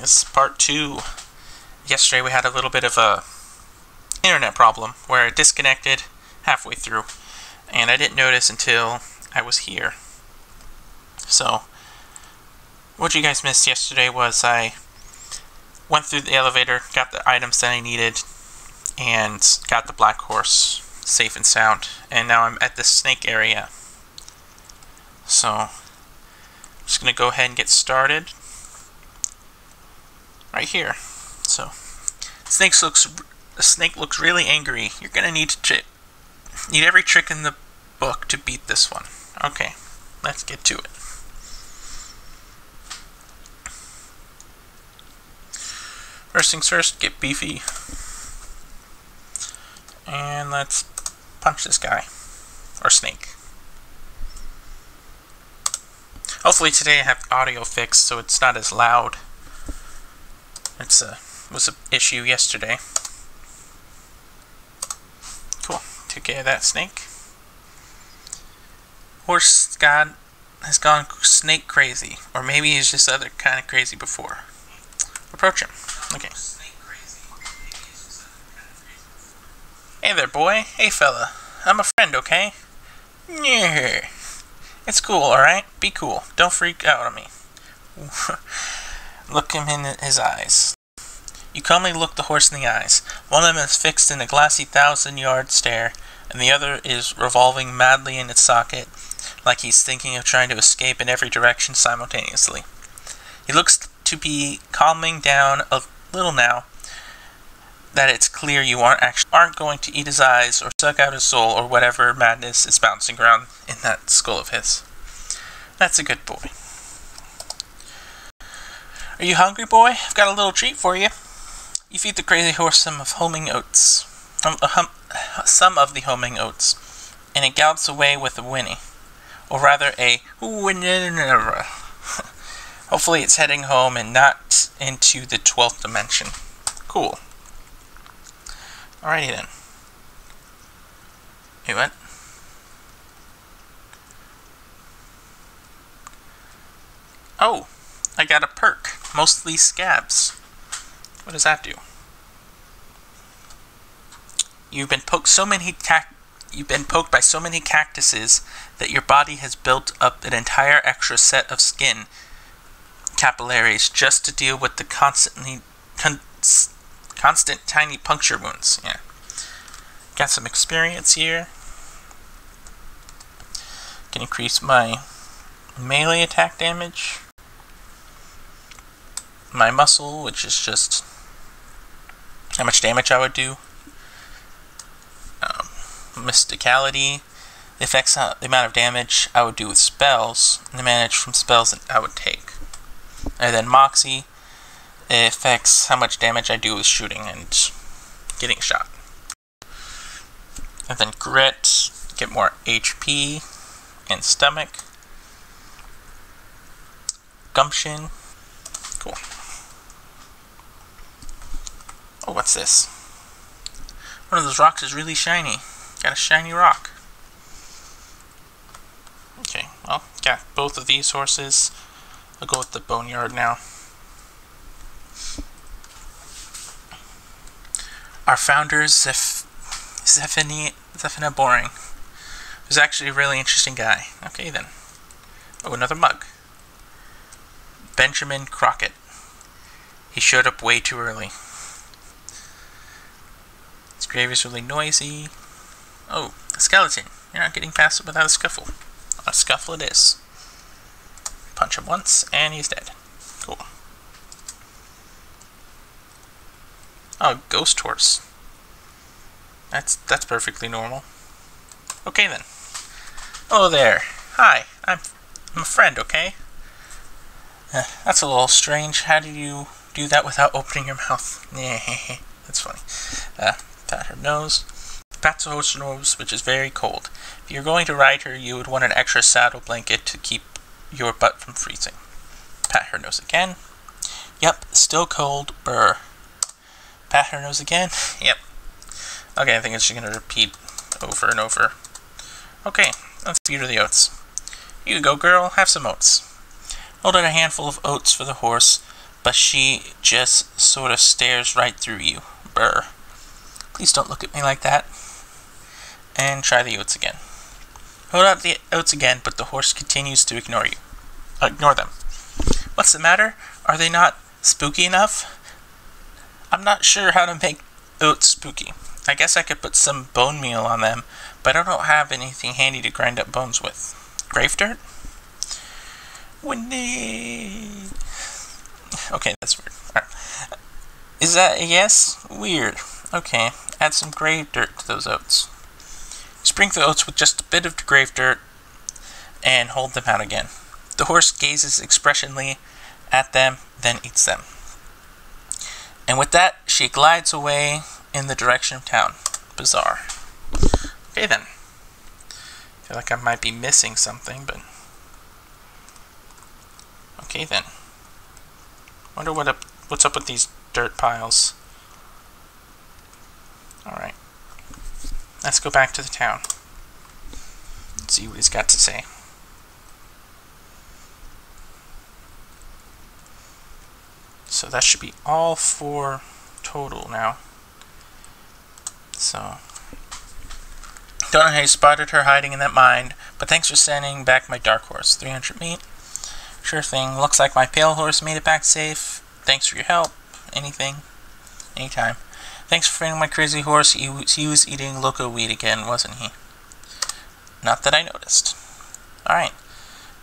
This is part 2. Yesterday we had a little bit of a internet problem where it disconnected halfway through, and I didn't notice until I was here. So, what you guys missed yesterday was I went through the elevator, got the items that I needed, and got the black horse safe and sound, and now I'm at the snake area. So, I'm just going to go ahead and get started right here. So, the snake looks really angry. You're going to need every trick in the book to beat this one. Okay, let's get to it. First things first, get beefy. And let's punch this guy. Or snake. Hopefully today I have audio fixed so it's not as loud. Was an issue yesterday. Cool. Took care of that snake. Horse god has gone snake crazy. Or maybe he's just other kind of crazy before. Approach him. Okay. Hey there, boy. Hey, fella. I'm a friend, okay? Yeah. It's cool, alright? Be cool. Don't freak out on me. Look him in his eyes. You calmly look the horse in the eyes. One of them is fixed in a glassy 1,000-yard stare, and the other is revolving madly in its socket, like he's thinking of trying to escape in every direction simultaneously. He looks to be calming down a little now that it's clear you aren't going to eat his eyes or suck out his soul or whatever madness is bouncing around in that skull of his. That's a good boy. Are you hungry, boy? I've got a little treat for you. You feed the crazy horse some of the homing oats, and it gallops away with a whinny, or rather a whinny. Hopefully it's heading home and not into the 12th dimension. Cool. Alrighty then. Wait, what? Oh, I got a perk. Mostly scabs. What does that do? You've been poked by so many cactuses that your body has built up an entire extra set of skin capillaries just to deal with the constant tiny puncture wounds. Yeah. Got some experience here. Can increase my melee attack damage. My muscle, which is just how much damage I would do. Mysticality affects the amount of damage I would do with spells, and the damage from spells that I would take. And then Moxie, it affects how much damage I do with shooting and getting shot. And then Grit, get more HP and stomach. Gumption. Cool. Oh, what's this? One of those rocks is really shiny. Got a shiny rock. Okay, well, got both of these horses. I'll go with the boneyard now. Our founder, Zephina Boring, who's actually a really interesting guy. Okay, then. Oh, another mug. Benjamin Crockett. He showed up way too early. His grave is really noisy. Oh, a skeleton. You're not getting past it without a scuffle. A scuffle it is. Punch him once, and he's dead. Cool. Oh, ghost horse. That's perfectly normal. Okay then. Hello there. Hi, I'm a friend, okay? That's a little strange. How did you do that without opening your mouth? That's funny. Pat her nose. Pat's her nose, which is very cold. If you're going to ride her, you would want an extra saddle blanket to keep your butt from freezing. Pat her nose again. Yep, still cold. Brr. Pat her nose again. Yep. Okay, I think it's just going to repeat over and over. Okay, let's feed her the oats. Here you go, girl. Have some oats. Hold out a handful of oats for the horse, but she just sort of stares right through you. Brr. Please don't look at me like that. And try the oats again. Hold up the oats again, but the horse continues to ignore you. Ignore them. What's the matter? Are they not spooky enough? I'm not sure how to make oats spooky. I guess I could put some bone meal on them, but I don't have anything handy to grind up bones with. Grave dirt? Windy. Okay, that's weird. Alright. Is that a yes? Weird. Okay, add some grave dirt to those oats. Sprinkle the oats with just a bit of grave dirt and hold them out again. The horse gazes expressionlessly at them, then eats them. And with that, she glides away in the direction of town. Bizarre. Okay then. I feel like I might be missing something, but... Okay then. Wonder what's up with these dirt piles. Alright. Let's go back to the town. See what he's got to say. So that should be all 4 total now. So, don't know how you spotted her hiding in that mine, but thanks for sending back my dark horse. 300 meat. Sure thing. Looks like my pale horse made it back safe. Thanks for your help. Anything. Anytime. Thanks for finding my crazy horse. He was eating loco weed again, wasn't he? Not that I noticed. Alright.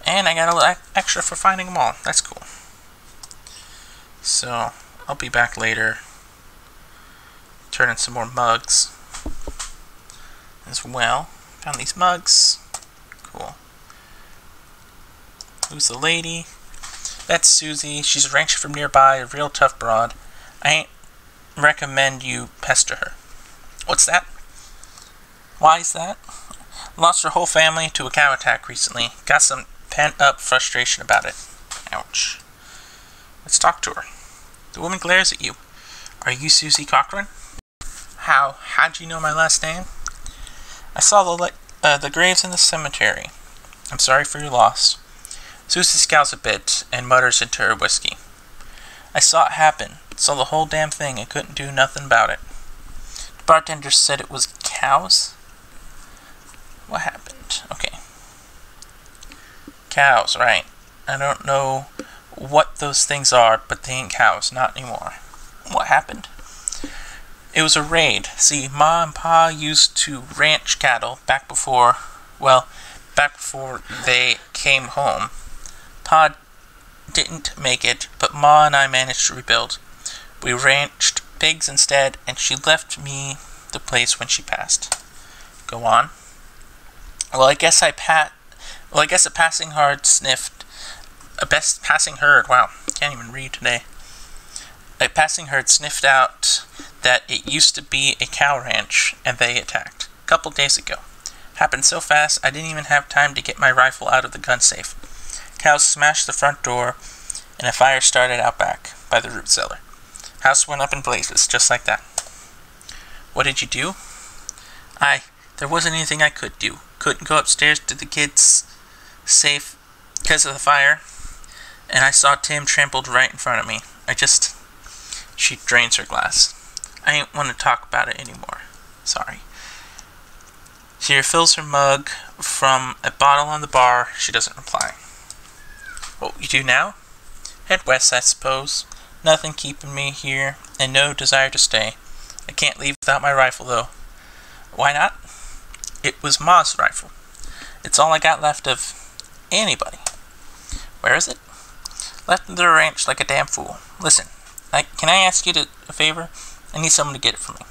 And I got a little extra for finding them all. That's cool. So, I'll be back later. Turn in some more mugs. As well. Found these mugs. Cool. Who's the lady? That's Susie. She's a rancher from nearby, a real tough broad. I ain't recommend you pester her. What's that? Why is that? Lost her whole family to a cow attack recently. Got some pent-up frustration about it. Ouch. Let's talk to her. The woman glares at you. Are you Susie Cochran? How'd you know my last name? I saw the graves in the cemetery. I'm sorry for your loss. Susie scowls a bit and mutters into her whiskey. I saw it happen. Saw the whole damn thing and couldn't do nothing about it. The bartender said it was cows? What happened? Okay. Cows, right. I don't know what those things are, but they ain't cows. Not anymore. What happened? It was a raid. See, Ma and Pa used to ranch cattle back before they came home. Pa didn't make it, but Ma and I managed to rebuild. We ranched pigs instead, and she left me the place when she passed. Go on. Well, I guess a passing herd sniffed. Passing herd. Wow, can't even read today. A passing herd sniffed out that it used to be a cow ranch, and they attacked. A couple days ago. Happened so fast, I didn't even have time to get my rifle out of the gun safe. Cows smashed the front door, and a fire started out back by the root cellar. House went up in blazes, just like that. What did you do? There wasn't anything I could do. Couldn't go upstairs to the kids' safe because of the fire. And I saw Tim trampled right in front of me. She drains her glass. I ain't want to talk about it anymore. Sorry. She refills her mug from a bottle on the bar. She doesn't reply. What you do now? Head west, I suppose. Nothing keeping me here, and no desire to stay. I can't leave without my rifle, though. Why not? It was Ma's rifle. It's all I got left of anybody. Where is it? Left in the ranch like a damn fool. Listen, can I ask you a favor? I need someone to get it for me.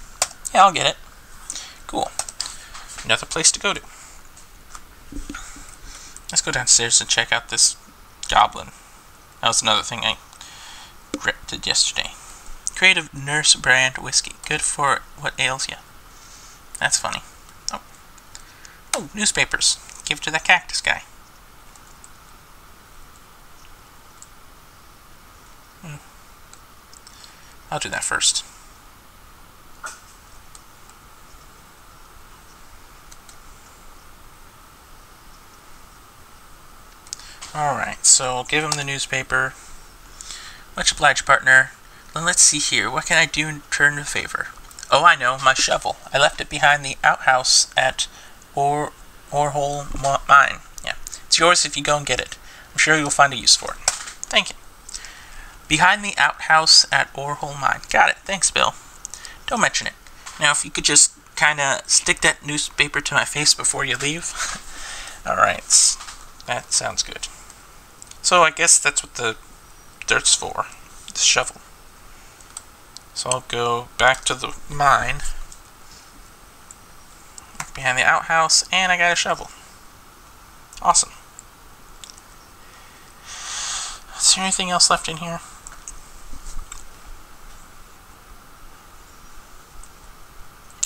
Yeah, I'll get it. Cool. Another place to go to. Let's go downstairs and check out this goblin. That was another thing I did yesterday. Creative Nurse brand whiskey. Good for what ails you. That's funny. Oh, newspapers. Give it to that cactus guy. I'll do that first. Alright, so I'll give him the newspaper. Much obliged, partner. Then let's see here. What can I do in return the favor? Oh, I know. My shovel. I left it behind the outhouse at Orhole Mine. Yeah. It's yours if you go and get it. I'm sure you'll find a use for it. Thank you. Behind the outhouse at Orhole Mine. Got it. Thanks, Bill. Don't mention it. Now, if you could just kind of stick that newspaper to my face before you leave. Alright. That sounds good. So I guess that's what the dirt's for. The shovel. So I'll go back to the mine. Behind the outhouse. And I got a shovel. Awesome. Is there anything else left in here?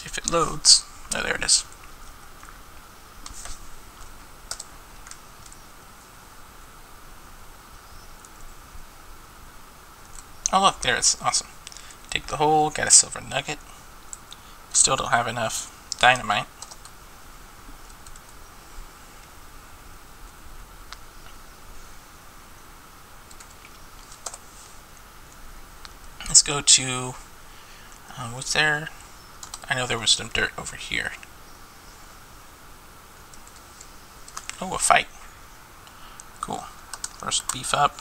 If it loads. Oh, there it is. Oh look, there it is. Awesome. Take the hole, got a silver nugget. Still don't have enough dynamite. Let's go to... what's there? I know there was some dirt over here. Oh, a fight. Cool. First beef up.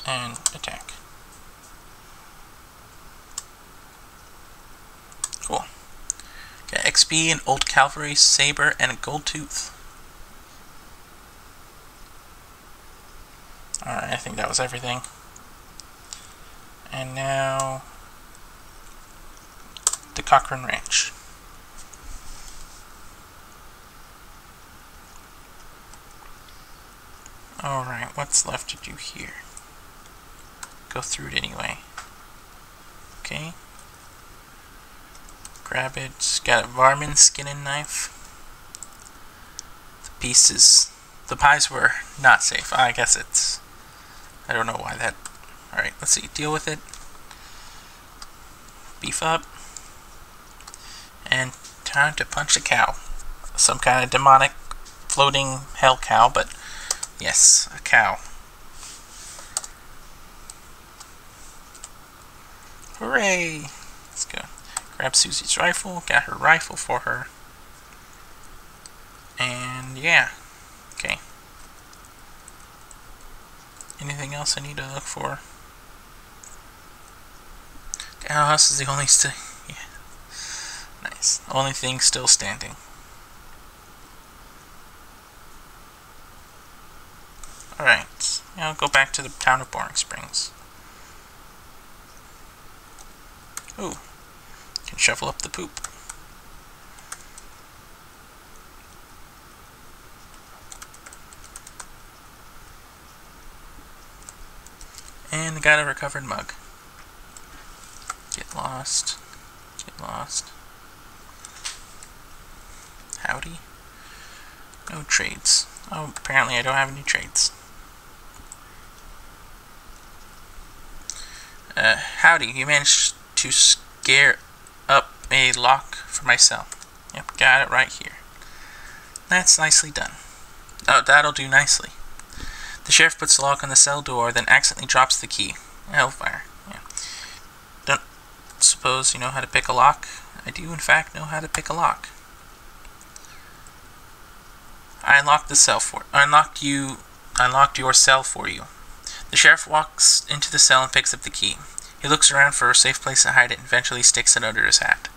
And attack. Cool. Got XP, an old cavalry saber, and a gold tooth. Alright, I think that was everything. And now... the Cochran Ranch. Alright, what's left to do here? Go through it anyway. Okay. Grab it. Got a varmint skin and knife. The pieces. The pies were not safe. I guess it's... I don't know why that... Alright, let's see. Deal with it. Beef up. And time to punch a cow. Some kind of demonic floating hell cow, but yes, a cow. Hooray! Let's go. Grab Susie's rifle. Got her rifle for her. And yeah. Okay. Anything else I need to look for? The house is the only yeah. Nice. Only thing still standing. Alright. Now I'll go back to the town of Boring Springs. Ooh. Can shovel up the poop. And got a recovered mug. Get lost. Get lost. Howdy. No trades. Oh, apparently I don't have any trades. Howdy, you managed to scare up a lock for my cell. Yep, got it right here. That's nicely done. Oh, that'll do nicely. The sheriff puts the lock on the cell door, then accidentally drops the key. Hellfire. Yeah. Don't suppose you know how to pick a lock? I do, in fact, know how to pick a lock. I unlocked the cell for unlocked your cell for you. The sheriff walks into the cell and picks up the key. He looks around for a safe place to hide it and eventually sticks it under his hat.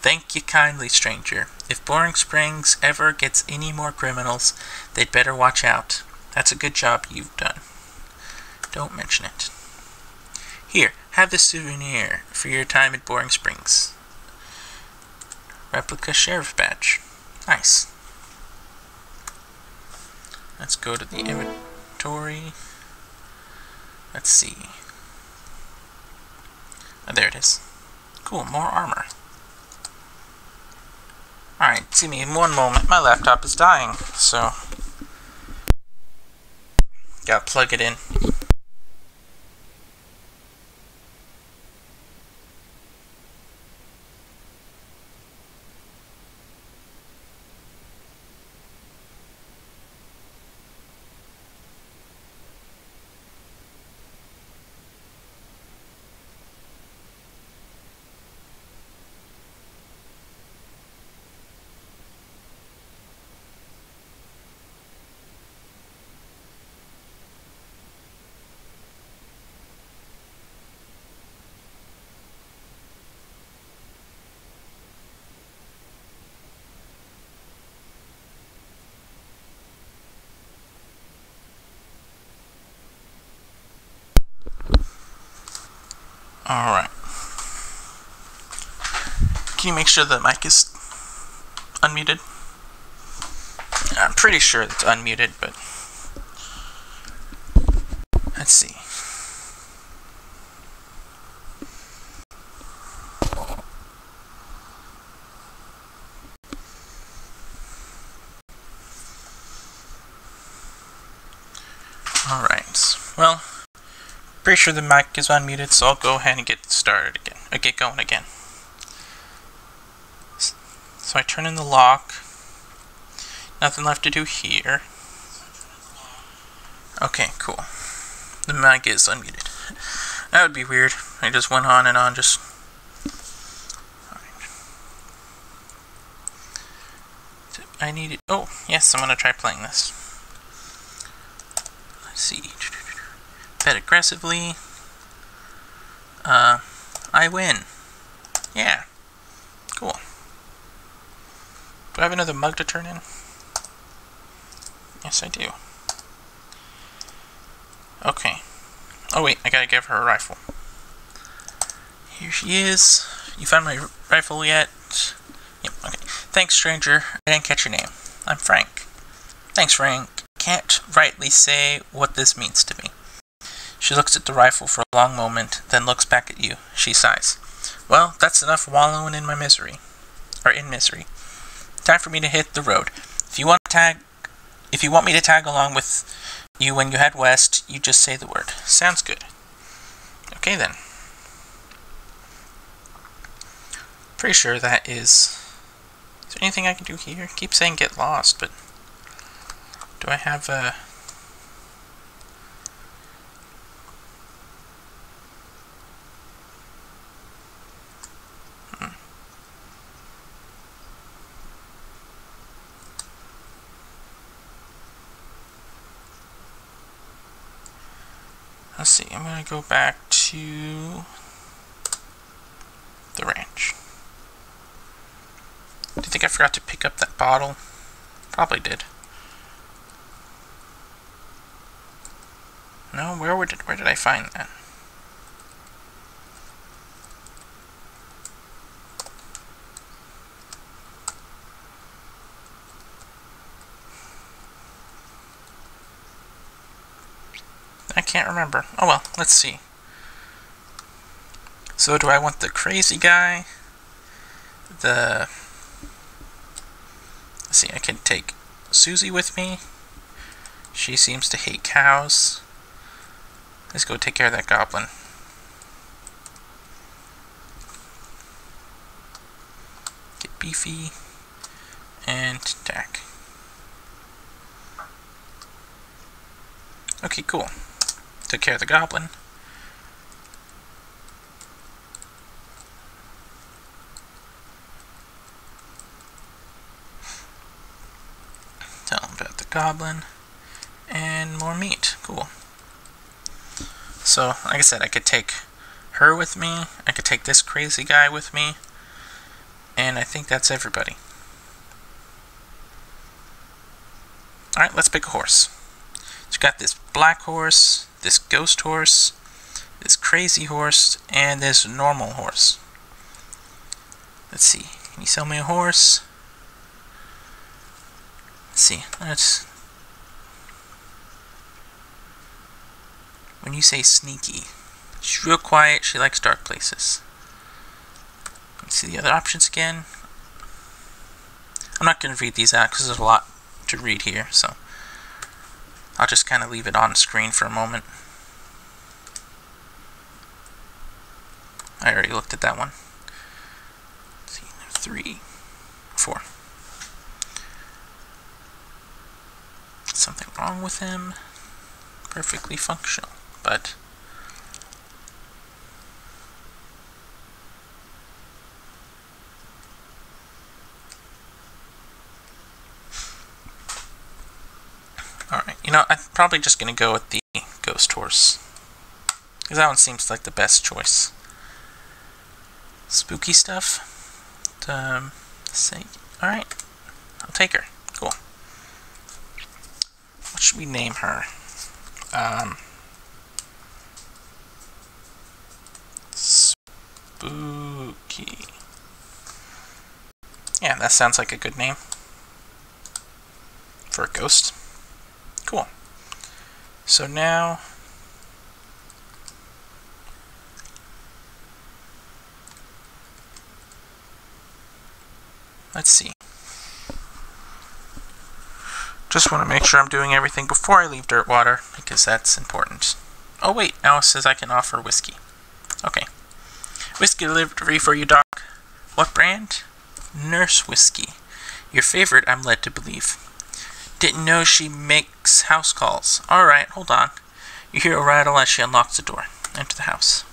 Thank you kindly, stranger. If Boring Springs ever gets any more criminals, they'd better watch out. That's a good job you've done. Don't mention it. Here, have this souvenir for your time at Boring Springs. Replica sheriff badge. Nice. Let's go to the inventory. Let's see. Oh, there it is. Cool, more armor. Alright, see me in one moment. My laptop is dying, so... gotta plug it in. Alright. Can you make sure the mic is unmuted? I'm pretty sure it's unmuted, but let's see. Alright, well, pretty sure the mic is unmuted, so I'll go ahead and get started again, or get going again. So I turn in the lock. Nothing left to do here. Okay, cool. The mic is unmuted. That would be weird. I just went on and on, just... I need it. Oh, yes, I'm gonna try playing this. Let's see. Bet aggressively. I win. Yeah. Cool. Do I have another mug to turn in? Yes, I do. Okay. Oh wait, I gotta give her a rifle. Here she is. You found my rifle yet? Yep, okay. Thanks, stranger. I didn't catch your name. I'm Frank. Thanks, Frank. Can't rightly say what this means to me. She looks at the rifle for a long moment, then looks back at you. She sighs. Well, that's enough wallowing in my misery. Or in misery. Time for me to hit the road. If you want me to tag along with you when you head west, you just say the word. Sounds good. Okay then. Pretty sure that is... Is there anything I can do here? Keep saying get lost, but... Do I have a... Let's see, I'm going to go back to the ranch. Do you think I forgot to pick up that bottle? Probably did. No, where did I find that? I can't remember. Oh well, let's see. So do I want the crazy guy? Let's see, I can take Susie with me. She seems to hate cows. Let's go take care of that goblin. Get Beefy and Dak. Okay, cool. Took care of the goblin. Tell him about the goblin. And more meat. Cool. So, like I said, I could take her with me. I could take this crazy guy with me. And I think that's everybody. Alright, let's pick a horse. So, got this black horse, this ghost horse, this crazy horse, and this normal horse. Let's see. Can you sell me a horse? Let's see. When you say sneaky, she's real quiet. She likes dark places. Let's see the other options again. I'm not going to read these out because there's a lot to read here, so I'll just kind of leave it on screen for a moment. I already looked at that one. Let's see, 3, 4. Something wrong with him. Perfectly functional, but alright, you know, I'm probably just going to go with the ghost horse. Because that one seems like the best choice. Spooky stuff. Say, alright, I'll take her. Cool. What should we name her? Spooky. Yeah, that sounds like a good name for a ghost. Cool. So now, let's see. Just want to make sure I'm doing everything before I leave Dirtwater, because that's important. Oh wait, now it says I can offer whiskey. Okay. Whiskey delivery for you, Doc. What brand? Nurse whiskey. Your favorite, I'm led to believe. Didn't know she makes house calls. Alright, hold on. You hear a rattle as she unlocks the door. Enter the house.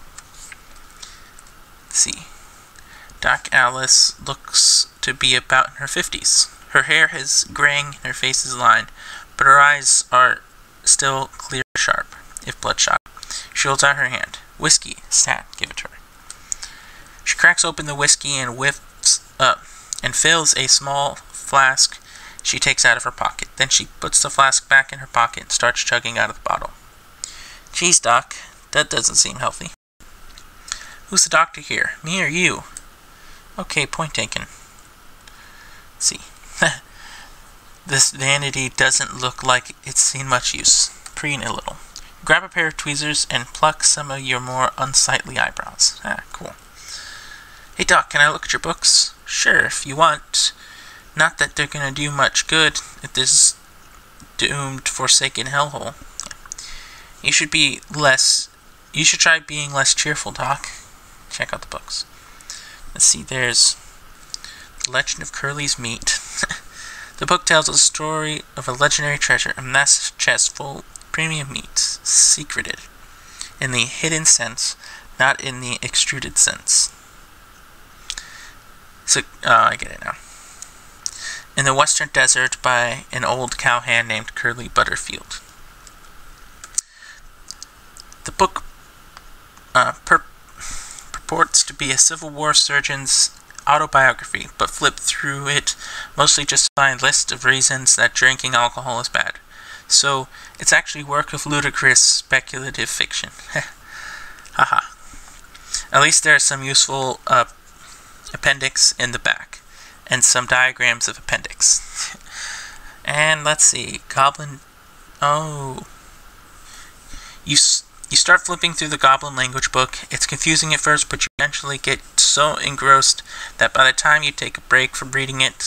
Let's see. Doc Alice looks to be about in her 50s. Her hair is graying and her face is lined, but her eyes are still clear sharp, if bloodshot. She holds out her hand. Whiskey. Stat. Give it to her. She cracks open the whiskey and whiffs up and fills a small flask she takes out of her pocket. Then she puts the flask back in her pocket and starts chugging out of the bottle. Geez, Doc, that doesn't seem healthy. Who's the doctor here? Me or you? Okay, point taken. Let's see. This vanity doesn't look like it's seen much use. Preen a little. Grab a pair of tweezers and pluck some of your more unsightly eyebrows. Ah, cool. Hey Doc, can I look at your books? Sure, if you want. Not that they're gonna do much good at this doomed, forsaken hellhole. You should try being less cheerful, Doc. Check out the books. Let's see, there's The Legend of Curly's Meat. The book tells the story of a legendary treasure, a massive chest full of premium meat, secreted in the hidden sense, not in the extruded sense. So, I get it now. In the western desert by an old cowhand named Curly Butterfield. The book purports to be a Civil War surgeon's autobiography, but flip through it mostly just find lists of reasons that drinking alcohol is bad. So, it's actually work of ludicrous speculative fiction. Haha. At least there's some useful appendix in the back, and some diagrams of appendix. And let's see, Goblin... Oh... You start flipping through the Goblin language book. It's confusing at first, but you eventually get so engrossed that by the time you take a break from reading it,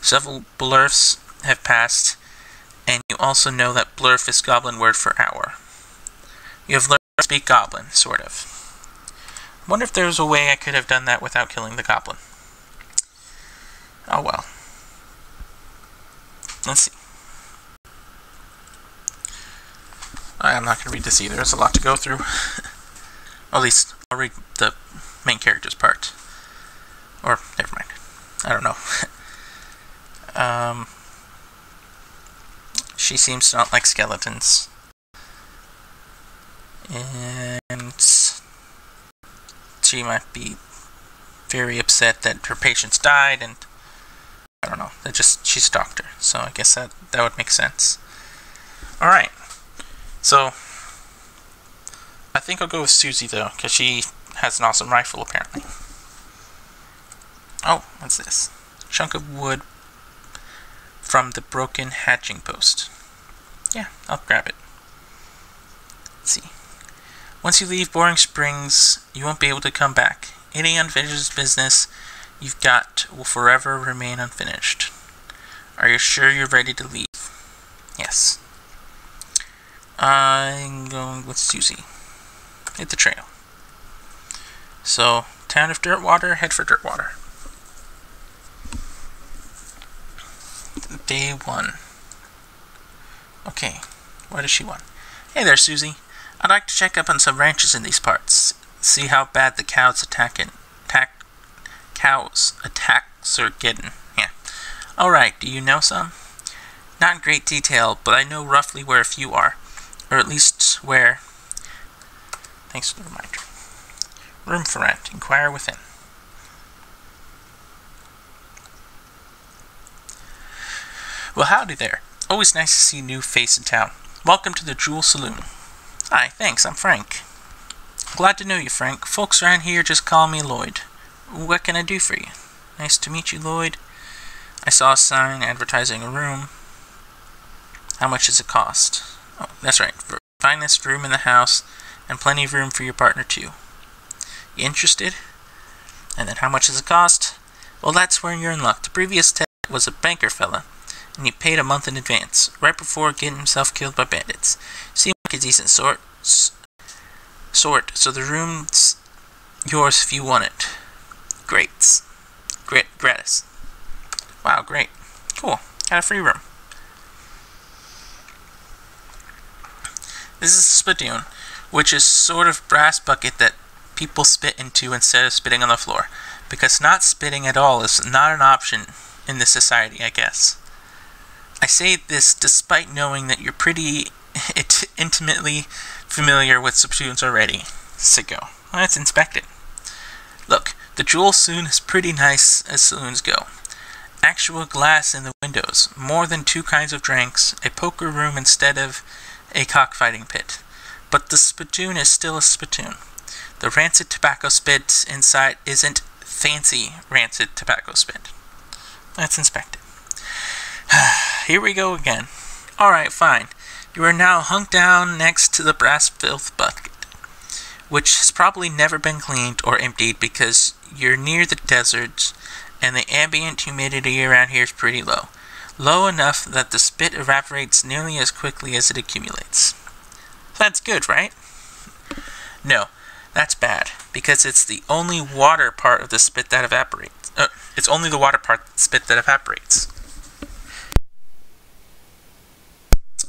several blurfs have passed, and you also know that blurf is Goblin word for hour. You have learned to speak Goblin, sort of. I wonder if there was a way I could have done that without killing the Goblin. Oh well. Let's see. I'm not going to read this either. There's a lot to go through. At least, I'll read the main character's part. Or, never mind. I don't know. She seems to not like skeletons. And she might be very upset that her patients died, and I don't know. She's a doctor, so I guess that would make sense. Alright. So, I think I'll go with Susie, though, because she has an awesome rifle, apparently. Oh, what's this? Chunk of wood from the broken hatching post. Yeah, I'll grab it. Let's see. Once you leave Boring Springs, you won't be able to come back. Any unfinished business you've got will forever remain unfinished. Are you sure you're ready to leave? Yes. I'm going with Susie. Hit the trail. So, town of Dirtwater, head for Dirtwater. Day 1. Okay, what does she want? Hey there, Susie. I'd like to check up on some ranches in these parts. See how bad the cows attacks are getting. Yeah. Alright, do you know some? Not in great detail, but I know roughly where a few are. Or at least where... Thanks for the reminder. Room for rent. Inquire within. Well, howdy there. Always nice to see a new face in town. Welcome to the Jewel Saloon. Hi, thanks, I'm Frank. Glad to know you, Frank. Folks around here just call me Lloyd. What can I do for you? Nice to meet you, Lloyd. I saw a sign advertising a room. How much does it cost? Oh, that's right. Finest room in the house, and plenty of room for your partner, too. You interested? And then how much does it cost? Well, that's where you're in luck. The previous tenant was a banker fella, and he paid a month in advance, right before getting himself killed by bandits. Seemed like a decent sort, so the room's yours if you want it. Gratis. Wow, great. Cool. Got a free room. This is a spittoon, which is sort of brass bucket that people spit into instead of spitting on the floor, because not spitting at all is not an option in this society, I guess. I say this despite knowing that you're pretty intimately familiar with spittoons already. Sicko. Let's inspect it. Look, the Jewel Saloon is pretty nice as saloons go. Actual glass in the windows, more than 2 kinds of drinks, a poker room instead of a cockfighting pit. But the spittoon is still a spittoon. The rancid tobacco spit inside isn't fancy rancid tobacco spit. Let's inspect it. Here we go again. Alright, fine. You are now hung down next to the brass filth bucket, which has probably never been cleaned or emptied because you're near the desert and the ambient humidity around here is pretty low. Low enough that the spit evaporates nearly as quickly as it accumulates. That's good, right? No, that's bad, because it's the only water part of the spit that evaporates. It's only the water part of the spit that evaporates.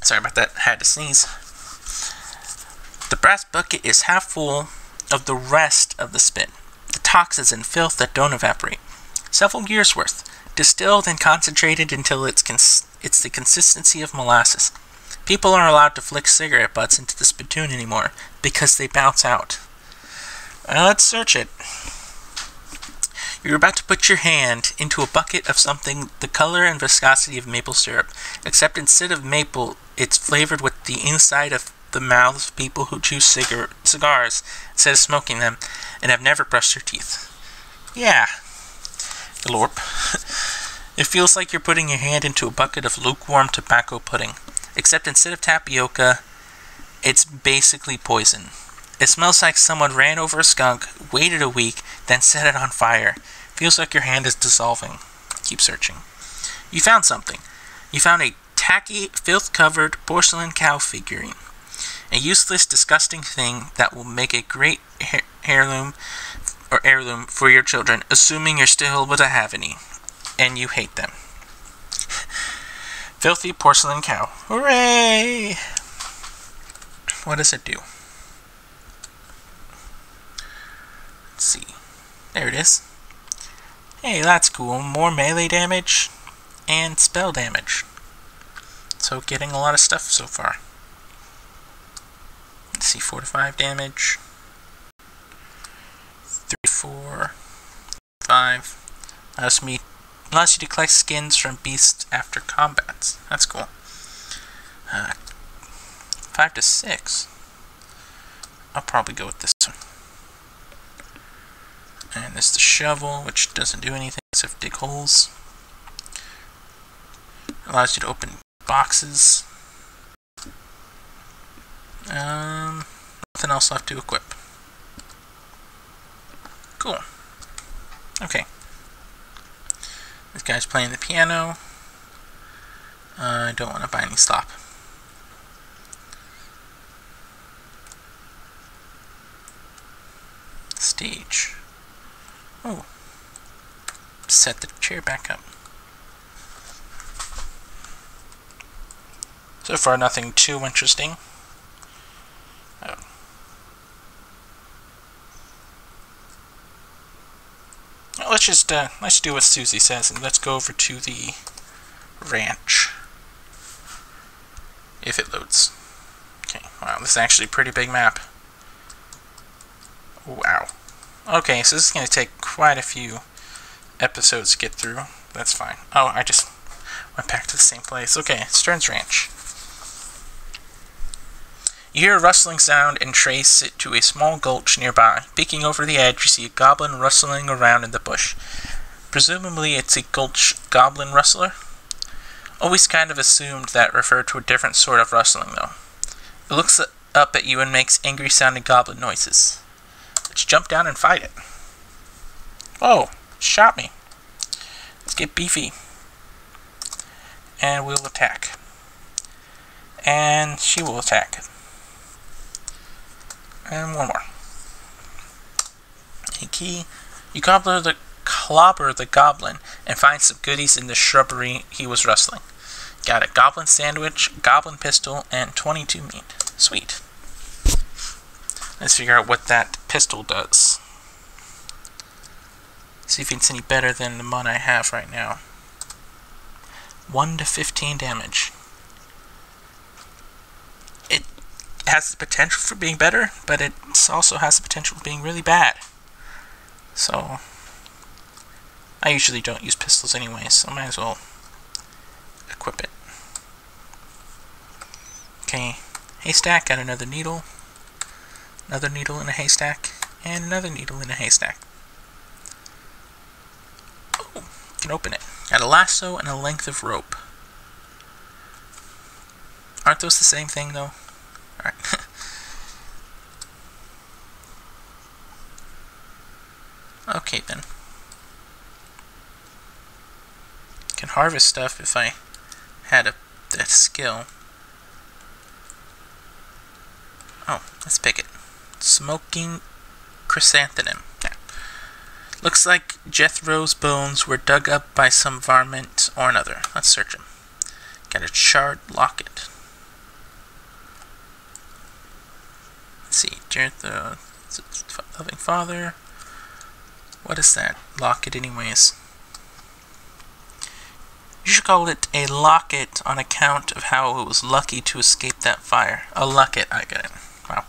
Sorry about that, I had to sneeze. The brass bucket is half full of the rest of the spit, the toxins and filth that don't evaporate. Several years worth, distilled and concentrated until it's the consistency of molasses. People aren't allowed to flick cigarette butts into the spittoon anymore because they bounce out. Let's search it. You're about to put your hand into a bucket of something the color and viscosity of maple syrup, except instead of maple, it's flavored with the inside of the mouths of people who chew cigars instead of smoking them and have never brushed their teeth. Yeah. Glorp. It feels like you're putting your hand into a bucket of lukewarm tobacco pudding, except instead of tapioca, it's basically poison. It smells like someone ran over a skunk, waited a week, then set it on fire. Feels like your hand is dissolving. Keep searching. You found something. You found a tacky, filth-covered porcelain cow figurine. A useless, disgusting thing that will make a great heirloom for your children, assuming you're still able to have any. And you hate them. Filthy porcelain cow. Hooray! What does it do? Let's see. There it is. Hey, that's cool. More melee damage and spell damage. So getting a lot of stuff so far. Let's see, 4 to 5 damage. 3, 4, 5. Allows you to collect skins from beasts after combats. That's cool. 5 to 6. I'll probably go with this one. And there's the shovel, which doesn't do anything except dig holes. Allows you to open boxes. Nothing else left to equip. Cool. Okay. This guy's playing the piano. I don't want to buy any slop. Stage. Oh. Set the chair back up. So far, nothing too interesting. Oh. Let's do what Susie says, and let's go over to the ranch. If it loads. Okay, wow, this is actually a pretty big map. Wow. Okay, so this is going to take quite a few episodes to get through. That's fine. Oh, I just went back to the same place. Okay, Stern's Ranch. You hear a rustling sound and trace it to a small gulch nearby. Peeking over the edge, you see a goblin rustling around in the bush. Presumably it's a gulch goblin rustler. Always kind of assumed that referred to a different sort of rustling, though. It looks up at you and makes angry-sounding goblin noises. Let's jump down and fight it. Oh, it shot me. Let's get beefy. And we'll attack. And she will attack. And one more. A key. You clobber the goblin and find some goodies in the shrubbery he was rustling. Got a goblin sandwich, goblin pistol, and 22 meat. Sweet. Let's figure out what that pistol does. See if it's any better than the one I have right now. 1 to 15 damage. It has the potential for being better, but it also has the potential for being really bad. So, I usually don't use pistols anyway, so I might as well equip it. Okay, haystack, got another needle. Another needle in a haystack, and another needle in a haystack. Oh, can open it. Got a lasso and a length of rope. Aren't those the same thing, though? Alright. Okay, then. Can harvest stuff if I had that skill. Oh, let's pick it. Smoking chrysanthemum. Yeah. Looks like Jethro's bones were dug up by some varmint or another. Let's search him. Got a charred locket. Let's see. Jethro, loving father. What is that locket anyways? You should call it a locket on account of how it was lucky to escape that fire. A locket, I get it. Wow.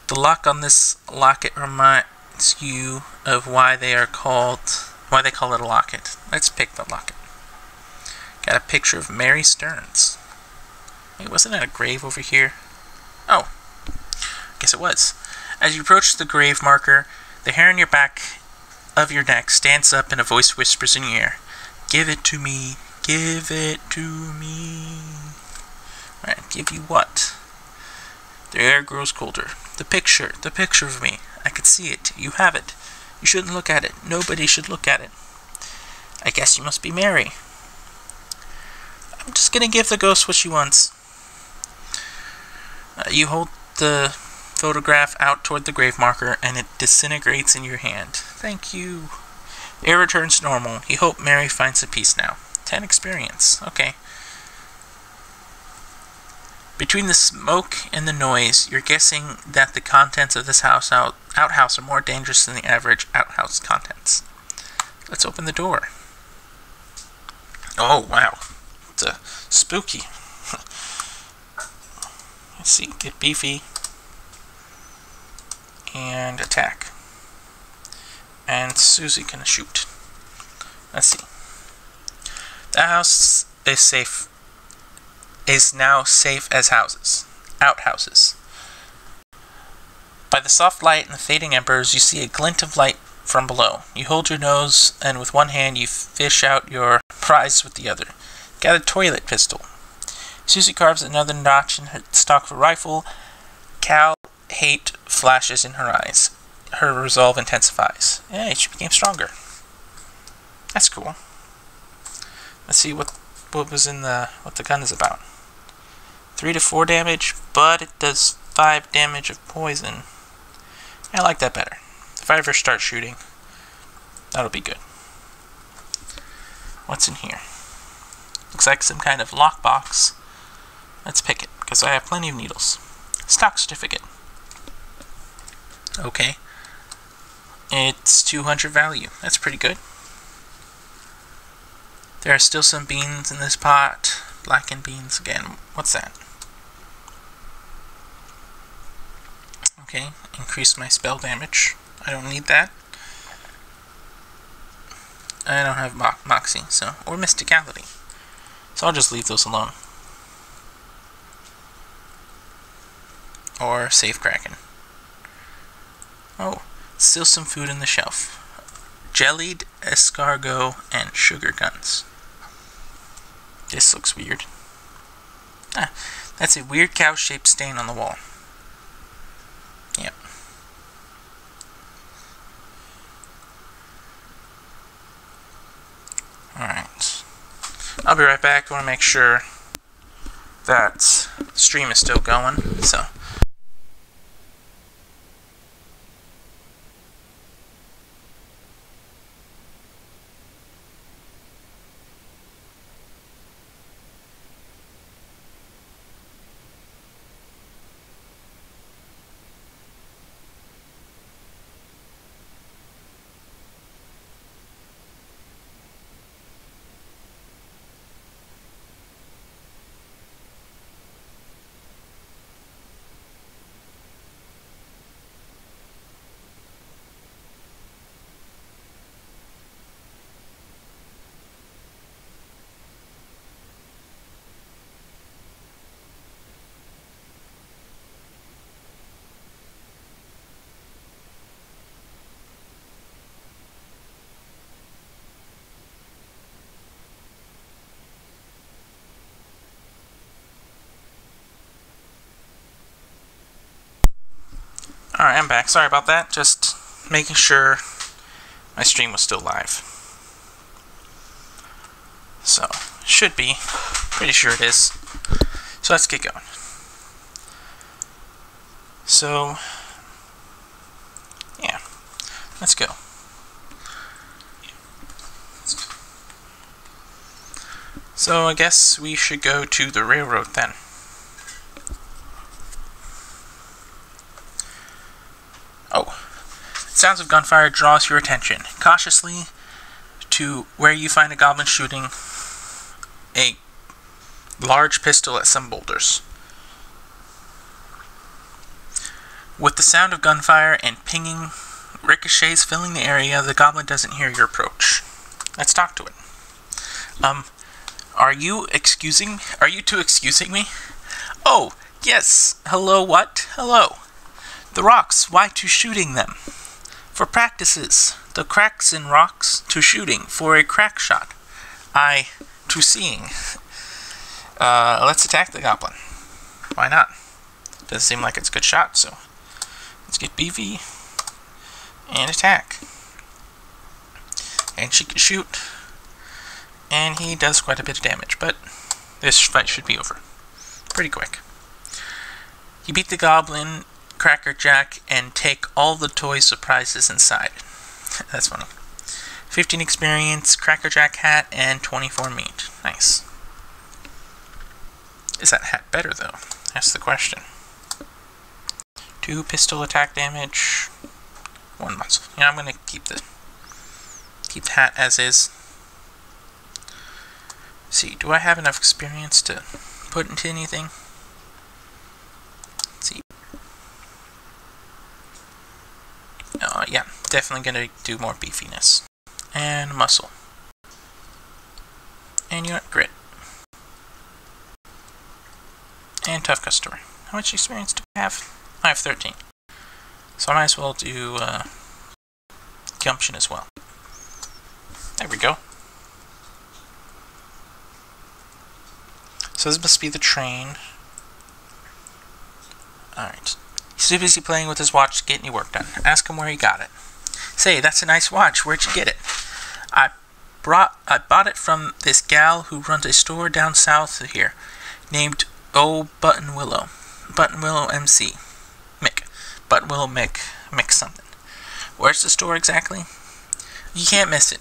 The lock on this locket reminds you of why they call it a locket. Let's pick the locket. Got a picture of Mary Stearns. Wait, wasn't that a grave over here? Oh, guess it was. As you approach the grave marker, the hair on your back of your neck stands up and a voice whispers in your ear. Give it to me. Give it to me. Alright, give you what? The air grows colder. The picture of me. I could see it. You have it. You shouldn't look at it. Nobody should look at it. I guess you must be Mary. I'm just gonna give the ghost what she wants. You hold the photograph out toward the grave marker and it disintegrates in your hand. Thank you. Air returns to normal. You hope Mary finds a peace now. 10 experience. Okay. Between the smoke and the noise, you're guessing that the contents of this outhouse are more dangerous than the average outhouse contents. Let's open the door. Oh, wow. It's spooky. Let's see. Get beefy. And attack. And Susie can shoot. Let's see. The house is safe. Is now safe as outhouses. By the soft light and the fading embers, you see a glint of light from below. You hold your nose, and with one hand you fish out your prize with the other. Got a toilet pistol. Susie carves another notch in her stock of a rifle. Cal hate flashes in her eyes. Her resolve intensifies. Yeah, she became stronger. That's cool. Let's see what the gun is about. 3 to 4 damage, but it does 5 damage of poison. I like that better. If I ever start shooting, that'll be good. What's in here? Looks like some kind of lockbox. Let's pick it, because I have plenty of needles. Stock certificate. Okay. It's 200 value. That's pretty good. There are still some beans in this pot. Blackened beans again. What's that? Okay, increase my spell damage. I don't need that. I don't have Moxie, or Mysticality. So I'll just leave those alone. Or safe cracking. Oh, still some food in the shelf. Jellied escargot and sugar guns. This looks weird. Ah, that's a weird cow-shaped stain on the wall. Yep. Alright. I'll be right back. I want to make sure that the stream is still going, so... Alright, I'm back. Sorry about that. Just making sure my stream was still live. So, should be. Pretty sure it is. So let's get going. So, yeah. Let's go. So I guess we should go to the railroad then. Oh, sounds of gunfire draws your attention. Cautiously to where you find a goblin shooting a large pistol at some boulders. With the sound of gunfire and pinging ricochets filling the area, the goblin doesn't hear your approach. Let's talk to it. Are you two excusing me? Oh, yes. Hello, what? Hello. The rocks, why to shooting them? For practices. The cracks in rocks to shooting. For a crack shot. I to seeing. Let's attack the goblin. Why not? Doesn't seem like it's a good shot, so let's get BV and attack. And she can shoot. And he does quite a bit of damage, but this fight should be over pretty quick. You beat the goblin, Crackerjack, and take all the toy surprises inside. That's funny. 15 experience, Crackerjack hat, and 24 meat. Nice. Is that hat better, though? That's the question. 2 pistol attack damage, 1 muscle. Yeah, I'm gonna keep the hat as is. See, do I have enough experience to put into anything? Let's see. Yeah, definitely gonna do more beefiness. And muscle. And you know what? Grit. And tough customer. How much experience do I have? I have 13. So I might as well do gumption as well. There we go. So this must be the train. Alright. He's too busy playing with his watch to get any work done. Ask him where he got it. Say, that's a nice watch. Where'd you get it? I bought it from this gal who runs a store down south of here, named Button Willow MC. Button Willow Mick something. Where's the store exactly? You can't miss it.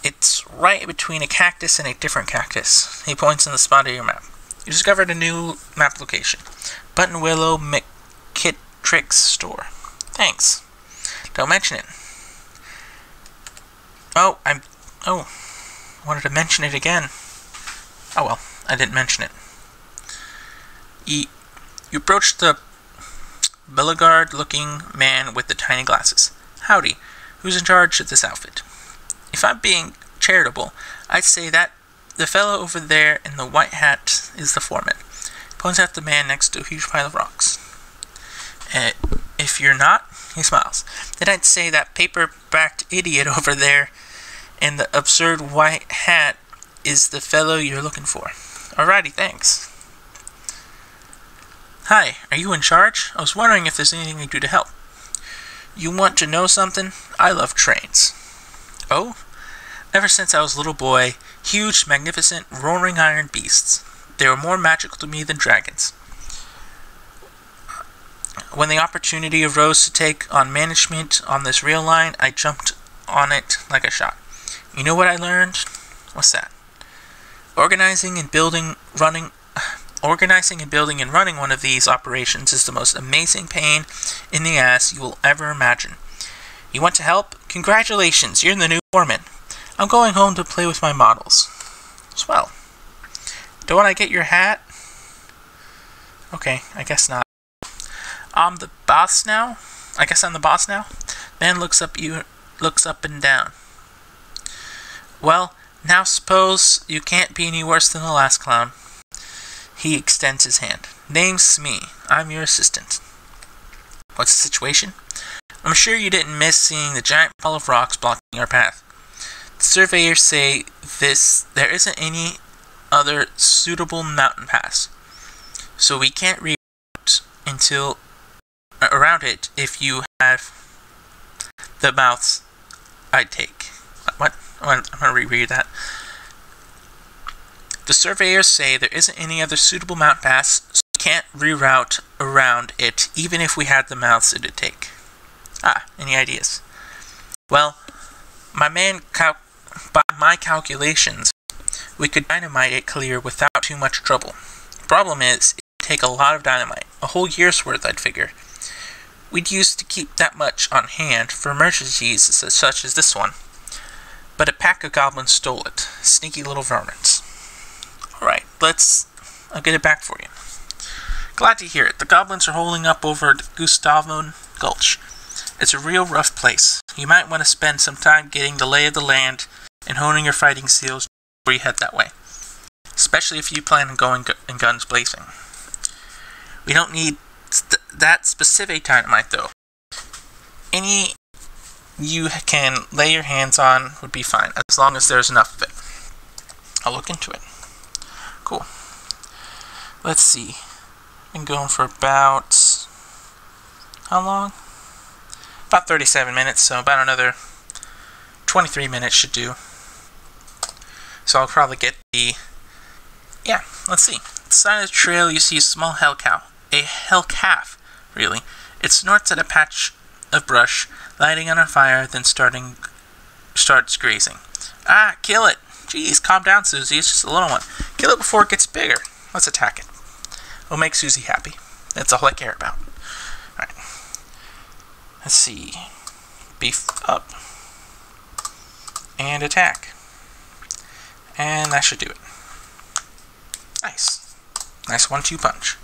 It's right between a cactus and a different cactus. He points in the spot of your map. You discovered a new map location. Button Willow McKittrick's store. Thanks. Don't mention it. Wanted to mention it again. Oh well, I didn't mention it. You approached the Bellegarde-looking man with the tiny glasses. Howdy. Who's in charge of this outfit? If I'm being charitable, I'd say that the fellow over there in the white hat is the foreman. Points at the man next to a huge pile of rocks. If you're not, he smiles. Then I'd say that paper-backed idiot over there in the absurd white hat is the fellow you're looking for. Alrighty, thanks. Hi, are you in charge? I was wondering if there's anything I can do to help. You want to know something? I love trains. Oh? Ever since I was a little boy, huge, magnificent, roaring iron beasts. They were more magical to me than dragons. When the opportunity arose to take on management on this rail line, I jumped on it like a shot. You know what I learned? What's that? Organizing and building and running one of these operations is the most amazing pain in the ass you will ever imagine. You want to help? Congratulations, you're the new foreman. I'm going home to play with my models. Swell. Don't I get your hat? Okay, I guess not. I'm the boss now? I guess I'm the boss now? Man looks up and down. Well, now suppose you can't be any worse than the last clown. He extends his hand. Name's me. I'm your assistant. What's the situation? I'm sure you didn't miss seeing the giant pile of rocks blocking our path. The surveyors say there isn't any other suitable mountain pass, so we can't reroute around it if you have the mouths I'd take. What? I'm going to reread that. The surveyors say there isn't any other suitable mountain pass, so we can't reroute around it even if we had the mouths it'd take. Any ideas? Well, by my calculations, we could dynamite it clear without too much trouble. The problem is, it would take a lot of dynamite, a whole year's worth, I'd figure. We'd used to keep that much on hand for emergencies such as this one. But a pack of goblins stole it. Sneaky little vermins. Alright, I'll get it back for you. Glad to hear it. The goblins are holding up over at Gustavon Gulch. It's a real rough place. You might want to spend some time getting the lay of the land and honing your fighting skills before you head that way. Especially if you plan on going in guns blazing. We don't need that specific dynamite, though. Any you can lay your hands on would be fine, as long as there's enough of it. I'll look into it. Cool. Let's see. Been going for about... how long? About 37 minutes, so about another 23 minutes should do. So I'll probably get the... yeah, let's see. At the side of the trail, you see a small hell cow. A hell calf, really. It snorts at a patch of brush, lighting on a fire, then starts grazing. Kill it! Jeez, calm down, Susie. It's just a little one. Kill it before it gets bigger. Let's attack it. We'll make Susie happy. That's all I care about. Alright. Let's see. Beef up. And attack. And that should do it. Nice. Nice 1-2 punch.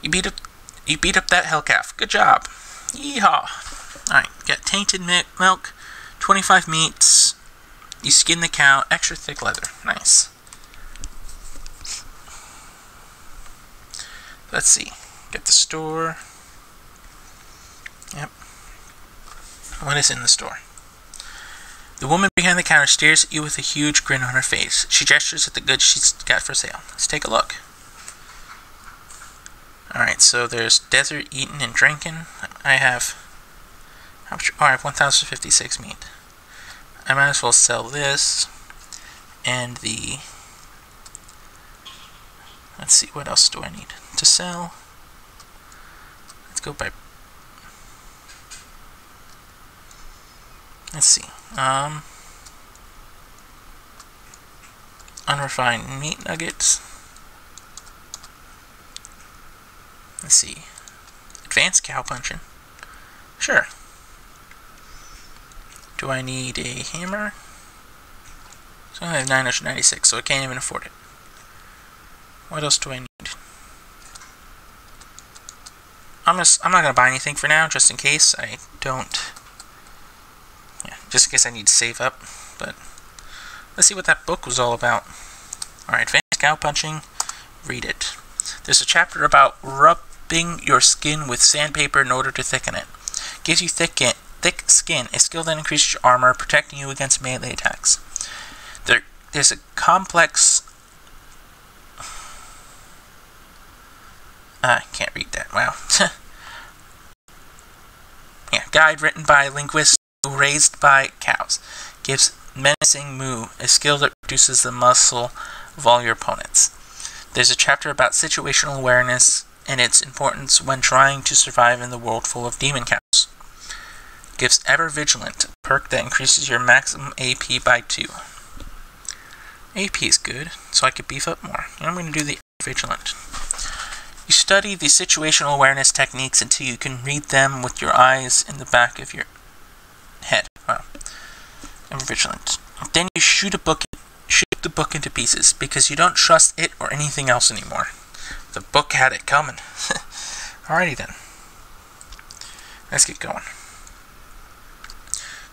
You beat up that hell calf. Good job. Yeehaw. Alright, got tainted milk, 25 meats. You skin the cow, extra thick leather. Nice. Let's see. Get the store. Yep. What is in the store? The woman behind the counter stares at you with a huge grin on her face. She gestures at the goods she's got for sale. Let's take a look. Alright, so there's desert eating and drinking. I have... how much? Oh, I have 1,056 meat. I might as well sell this. And the... let's see, what else do I need to sell? Let's go by... let's see. Unrefined meat nuggets. Let's see. Advanced cow punching. Sure. Do I need a hammer? So I have 996, so I can't even afford it. What else do I need? I'm not gonna buy anything for now, just in case I don't. Yeah, just in case I need to save up. But let's see what that book was all about. Alright, advanced cow punching. Read it. There's a chapter about rubbing your skin with sandpaper in order to thicken it. Gives you thick skin, a skill that increases your armor, protecting you against melee attacks. There's a complex... I can't read that, wow. Yeah, guide written by a linguist raised by cows. Gives menacing moo, a skill that reduces the muscle of all your opponents. There's a chapter about situational awareness and its importance when trying to survive in the world full of demon cows. Gives Ever Vigilant, a perk that increases your maximum AP by 2. AP is good, so I could beef up more. And I'm going to do the Ever Vigilant. You study the situational awareness techniques until you can read them with your eyes in the back of your head. Wow. Ever Vigilant. Then you shoot the book into pieces because you don't trust it or anything else anymore. The book had it coming. Alrighty then. Let's get going.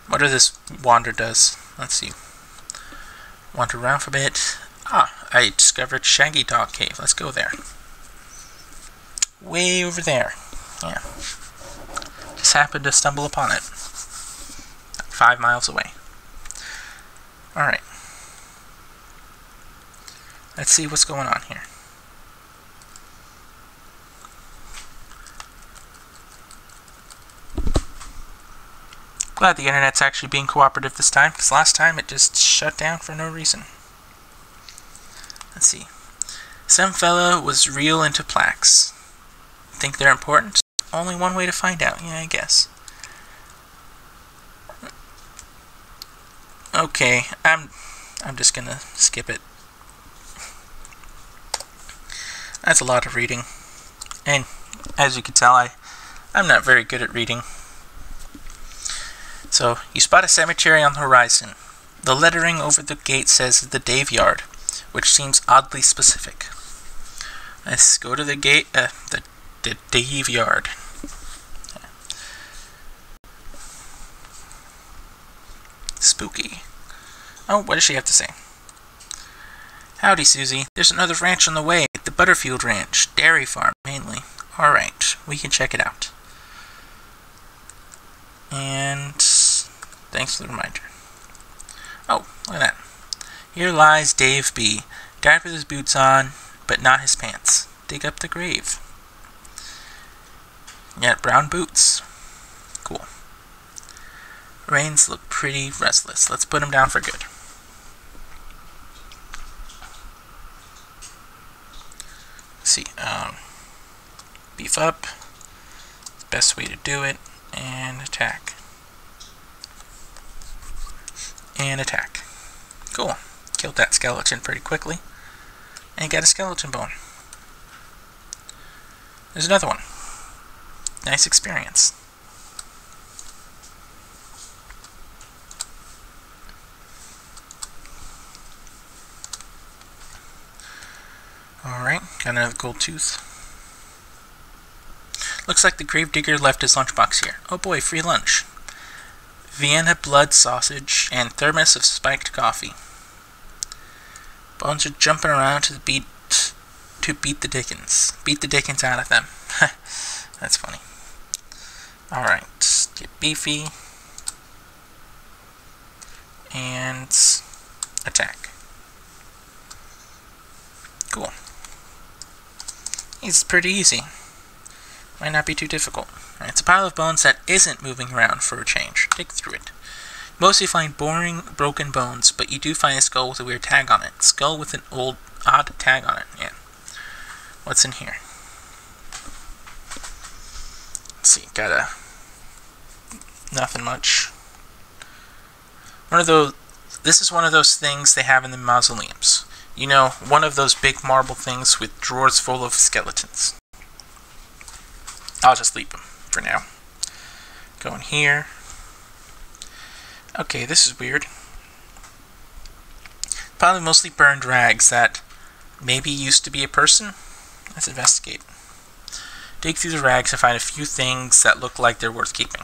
What this wander does? Let's see. Wander around for a bit. I discovered Shaggy-Dog Cave. Let's go there. Way over there. Yeah. Just happened to stumble upon it. 5 miles away. Alright. Let's see what's going on here. Glad the internet's actually being cooperative this time, because last time it just shut down for no reason. Let's see. Some fella was real into plaques. Think they're important? Only one way to find out, yeah, I guess. Okay, I'm just gonna skip it. That's a lot of reading. And as you can tell, I'm not very good at reading. So, you spot a cemetery on the horizon. The lettering over the gate says the Dave Yard, which seems oddly specific. Let's go to the gate, the Dave Yard. Spooky. Oh, what does she have to say? Howdy, Susie. There's another ranch on the way, the Butterfield Ranch. Dairy farm, mainly. Alright, we can check it out. And thanks for the reminder. Oh, look at that. Here lies Dave B. Died with his boots on, but not his pants. Dig up the grave. Yeah, brown boots. Cool. Reins look pretty restless. Let's put him down for good. Let's see. Beef up. Best way to do it. And attack. And attack. Cool. Killed that skeleton pretty quickly. And got a skeleton bone. There's another one. Nice experience. Alright, got another gold tooth. Looks like the gravedigger left his lunchbox here. Oh boy, free lunch. Vienna blood sausage and thermos of spiked coffee. Bones are jumping around to beat the dickens. Beat the dickens out of them. That's funny. Alright, get beefy. And attack. Cool. It's pretty easy. Might not be too difficult. Right, it's a pile of bones that isn't moving around for a change. Dig through it. Mostly find boring, broken bones, but you do find a skull with a weird tag on it. Skull with an odd tag on it. Yeah. What's in here? Let's see. Nothing much. This is one of those things they have in the mausoleums. You know, one of those big marble things with drawers full of skeletons. I'll just leave them for now. Go in here. Okay, this is weird. Probably mostly burned rags that maybe used to be a person. Let's investigate. Dig through the rags and find a few things that look like they're worth keeping.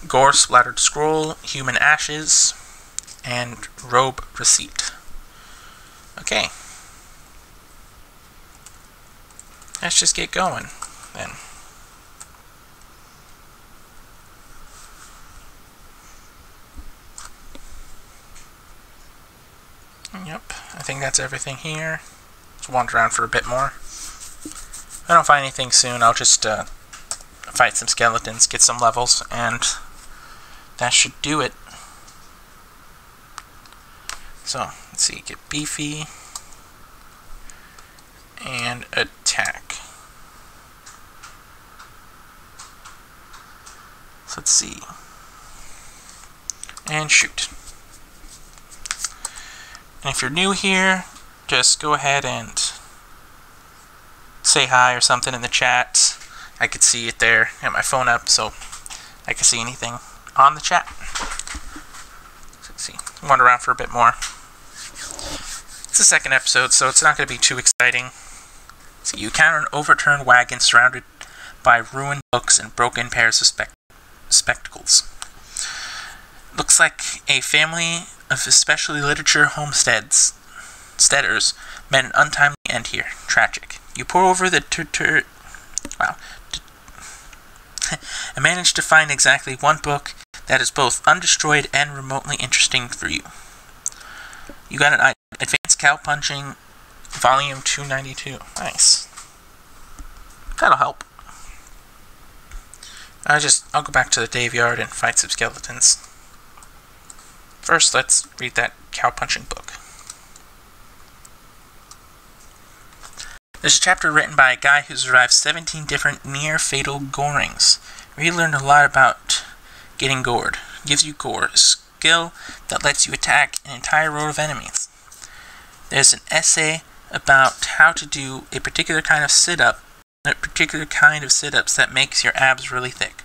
Gore splattered scroll, human ashes, and robe receipt. Okay. Let's just get going. then. Yep, I think that's everything here. Let's wander around for a bit more. If I don't find anything soon, I'll just fight some skeletons, get some levels, and that should do it. So, let's see, get beefy, and attack. So let's see, and shoot. And if you're new here, just go ahead and say hi or something in the chat. I could see it there, I have my phone up, so I can see anything on the chat. So let's see, wander around for a bit more. It's the second episode, so it's not going to be too exciting. So you encounter an overturned wagon surrounded by ruined books and broken pairs of spectacles. Looks like a family of especially literature homesteaders met an untimely end here. Tragic. You pour over the and manage to find exactly one book that is both undestroyed and remotely interesting for you. You got an Advanced Cow Punching Volume 292. Nice. That'll help. I'll go back to the graveyard and fight some skeletons. First, let's read that cow punching book. There's a chapter written by a guy who survived 17 different near-fatal gorings. We learned a lot about getting gored. Gives you gore, a skill that lets you attack an entire row of enemies. There's an essay about how to do a particular kind of sit-ups that makes your abs really thick.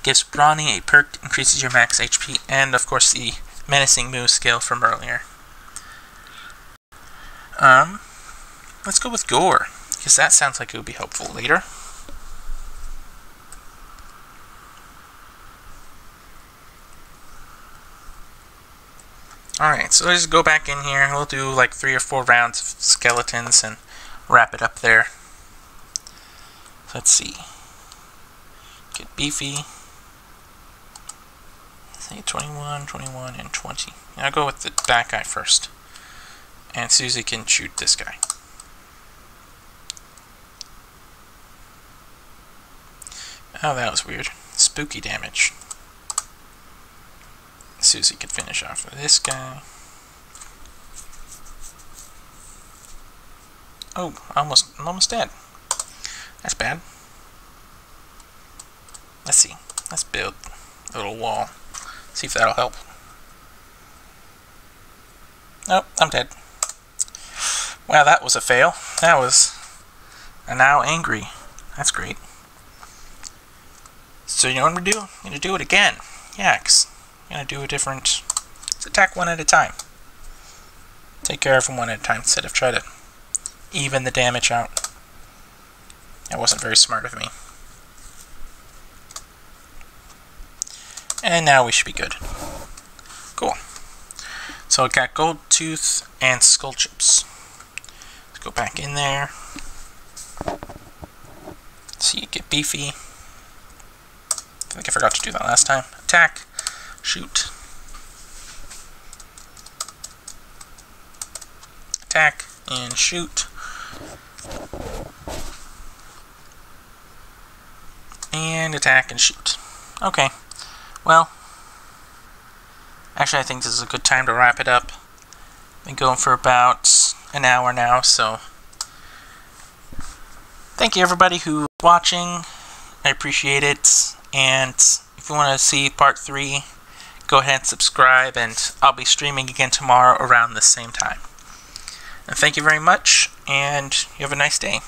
Gives brawny a perk that increases your max HP, and of course the menacing move skill from earlier. Let's go with gore, because that sounds like it would be helpful later. Alright, so let's go back in here. We'll do like 3 or 4 rounds of skeletons and wrap it up there. So let's see. Get beefy. Say 21, 21, and 20. I'll go with that guy first. And Susie can shoot this guy. Oh, that was weird. Spooky damage. Susie can finish off with this guy. Oh, I'm almost dead. That's bad. Let's see. Let's build a little wall. See if that'll help. Nope, I'm dead. Wow, that was a fail. That was... I'm now angry. That's great. So you know what I'm going to do? I'm going to do it again. Yaks. I'm going to do a different... Let's attack one at a time. Take care of them one at a time instead of try to even the damage out. That wasn't very smart of me. And now we should be good. Cool. So I got gold tooth and skull chips. Let's go back in there. So you get beefy. I think I forgot to do that last time. Attack. Shoot. Attack and shoot. And attack and shoot. Okay. Well, actually I think this is a good time to wrap it up. I've been going for about an hour now, so thank you everybody who's watching. I appreciate it. And if you want to see part 3, go ahead and subscribe, and I'll be streaming again tomorrow around the same time. And thank you very much, and you have a nice day.